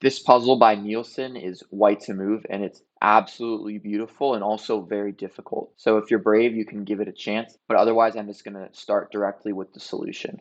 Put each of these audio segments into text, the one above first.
This puzzle by Nielsen is white to move, and it's absolutely beautiful and also very difficult. So if you're brave, you can give it a chance, but otherwise I'm just going to start directly with the solution.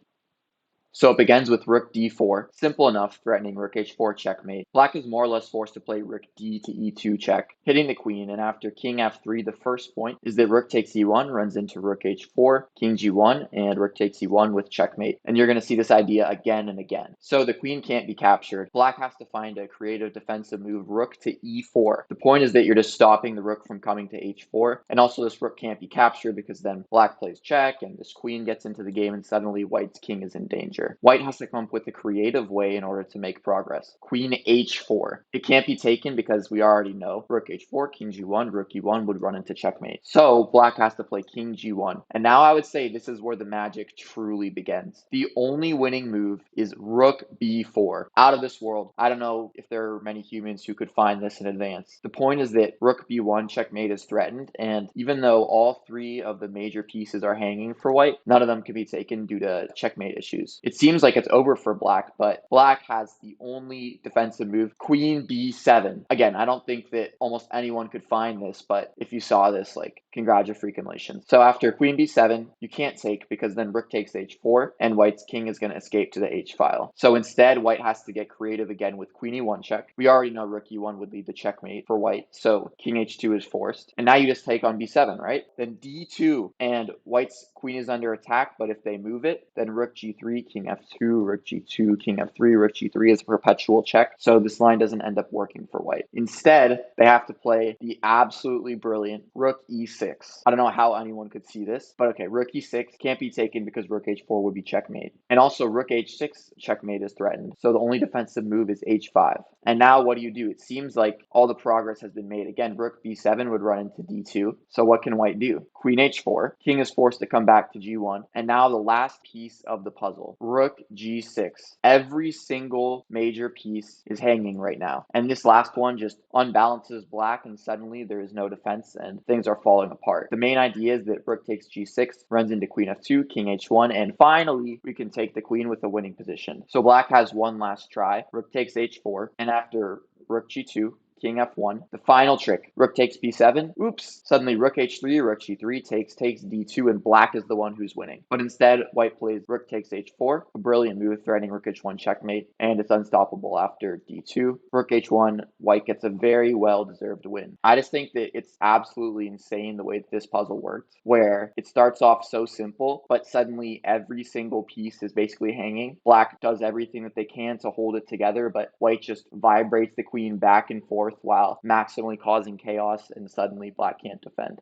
So it begins with rook d4, simple enough, threatening rook h4 checkmate. Black is more or less forced to play rook d to e2 check, hitting the queen, and after king f3, the first point is that rook takes e1, runs into rook h4, king g1, and rook takes e1 with checkmate. And you're going to see this idea again and again. So the queen can't be captured. Black has to find a creative defensive move, rook to e4. The point is that you're just stopping the rook from coming to h4, and also this rook can't be captured because then black plays check, and this queen gets into the game, and suddenly white's king is in danger. White has to come up with a creative way in order to make progress. Queen h4. It can't be taken because we already know rook h4, king g1, rook e1 would run into checkmate. So black has to play king g1. And now I would say this is where the magic truly begins. The only winning move is rook b4. Out of this world. I don't know if there are many humans who could find this in advance. The point is that rook b1 checkmate is threatened, and even though all three of the major pieces are hanging for white, none of them can be taken due to checkmate issues. It seems like it's over for black, but black has the only defensive move, queen b7. Again, I don't think that almost anyone could find this, but if you saw this, like, congratulations. So after queen b7, you can't take because then rook takes h4, and white's king is going to escape to the h file. So instead, white has to get creative again with queen e1 check. We already know rook e1 would lead to checkmate for white, so king h2 is forced. And now you just take on b7, right? Then d2, and white's queen is under attack, but if they move it, then rook g3, king f2, rook g2, king f3, rook g3 is a perpetual check, so this line doesn't end up working for white. Instead, they have to play the absolutely brilliant rook e6. I don't know how anyone could see this, but okay, rook e6 can't be taken because rook h4 would be checkmate. And also rook h6 checkmate is threatened, so the only defensive move is h5. And now what do? It seems like all the progress has been made. Again, rook b7 would run into d2, so what can white do? Queen h4, king is forced to come back to g1, and now the last piece of the puzzle, rook g6. Every single major piece is hanging right now, and this last one just unbalances black, and suddenly there is no defense and things are falling apart. The main idea is that rook takes g6, runs into queen f2, king h1, and finally we can take the queen with a winning position. So black has one last try, rook takes h4, and after rook g2, king f1. The final trick, rook takes b7. Oops, suddenly rook h3, rook g3 takes d2, and black is the one who's winning. But instead, white plays rook takes h4, a brilliant move threatening rook h1 checkmate, and it's unstoppable after d2. Rook h1, white gets a very well-deserved win. I just think that it's absolutely insane the way that this puzzle works, where it starts off so simple, but suddenly every single piece is basically hanging. Black does everything that they can to hold it together, but white just vibrates the queen back and forth while maximally causing chaos, and suddenly black can't defend.